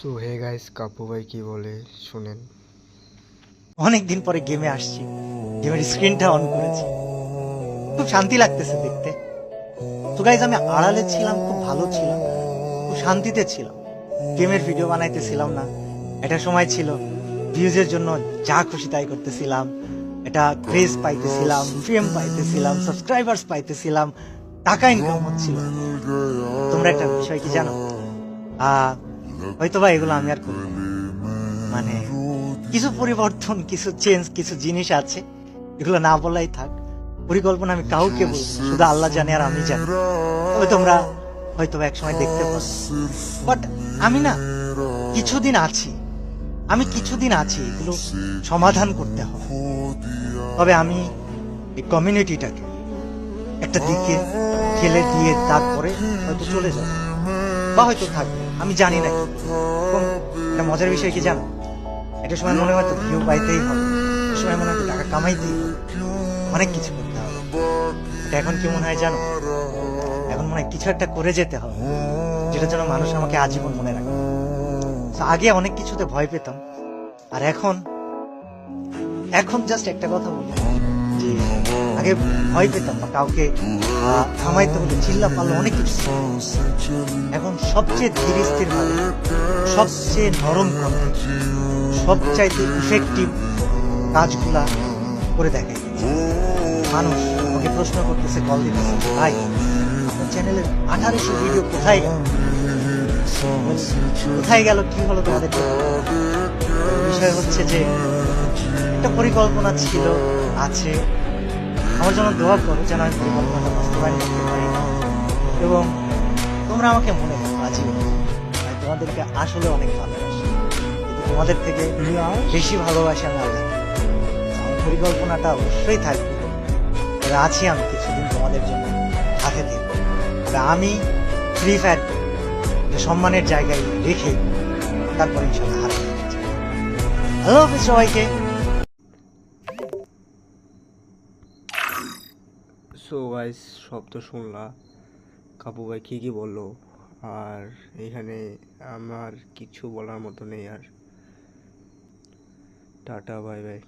So hey guys, কাপু ভাই কি বলে শুনেন। অনেকদিন পরে গেমে আসছি, গেমের স্ক্রিনটা অন করেছি, খুব শান্তি লাগতেছে দেখতে। তো গাইজ, আমি আড়ালে ছিলাম, খুব ভালো ছিলাম, খুব শান্তিতে ছিলাম, গেমের ভিডিও বানাইতেছিলাম না। একটা সময় ছিল ভিউজের জন্য যা খুশি তাই করতেছিলাম, এটা ক্রেজ পাইতেছিলাম, ফেম পাইতেছিলাম, সাবস্ক্রাইবার্স পাইতেছিলাম, টাকা ইনকাম হচ্ছিল। তোমরা একটা বিষয় কি জানো? হয়তোবা এগুলো আমি আর করবো না। মানে কিছু পরিবর্তন, কিছু চেঞ্জ, কিছু জিনিস আছে, এগুলো না বলাই থাক। পরিকল্পনা আমি কাউকে বলবো না, শুধু আল্লাহ জানে আর আমি জানি। তবে তোমরা হয়তো এক সময় দেখতে পাবে। বাট আমি না, কিছুদিন আছি, কিছুদিন আছি, এগুলো সমাধান করতে হবে। তবে আমি এই কমিউনিটিটাকে একটা দিকে ঠেলে দিয়ে তারপরে হয়তো চলে যাবো, বা হয়তো থাকবো, আমি জানি না। এবং একটা মজার বিষয় কি জানো? একটা সময় মনে হয়তো ভিউ পাইতেই হবে, একটা সময় মনে হয়তো টাকা কামাইতেই হবে, অনেক কিছু করতে হবে। এটা এখন কি মনে হয় জানো? এখন মনে হয় কিছু একটা করে যেতে হবে, যেটা যেন মানুষ আমাকে আজীবন মনে রাখে। আগে অনেক কিছুতে ভয় পেতাম, আর এখন এখন জাস্ট একটা কথা বলি যে আগে ভয় পেতাম বা কাউকে থামাইতে হলে চিল্লা পারলে অনেক কিছু, এখন সবচেয়ে ধীর স্থির ভাবে, সবচেয়ে নরম কণ্ঠে, সবচাইতে ইফেক্টিভ কাজগুলা করে দেখাই। মানুষ আমাকে প্রশ্ন করতেছে, কল দিতেছে, ভাই আপনার চ্যানেলের 1800 ভিডিও কোথায় গেল? কোথায় গেল, কি হলো তোমাদের? বিষয় হচ্ছে যে একটা পরিকল্পনা ছিল, আছে। আমার জন্য দোয়া করো যেন আমি পরিকল্পনাটা বাস্তবায়ন করতে পারি, এবং তোমরা আমাকে মনে করো আজীবন। আমি তোমাদেরকে আসলে অনেক ভালোবাসি, কিন্তু তোমাদের থেকে বেশি ভালোবাসি আমি আল্লাহ। আমার পরিকল্পনাটা অবশ্যই থাকবে, তবে আছি আমি কিছুদিন তোমাদের জন্য হাতে থাকবো। তবে আমি ফ্রি ফায়ার সম্মানের জায়গায় রেখে তারপর ইনশাল্লাহ হাতে থাকতে চাই। আল্লাহ হাফিজ সবাইকে। সো গাইস, সব তো শুনলা কাপু ভাই কি কি বললো, আর এখানে আমার কিছু বলার মতো নেই আর। Tata, bye bye.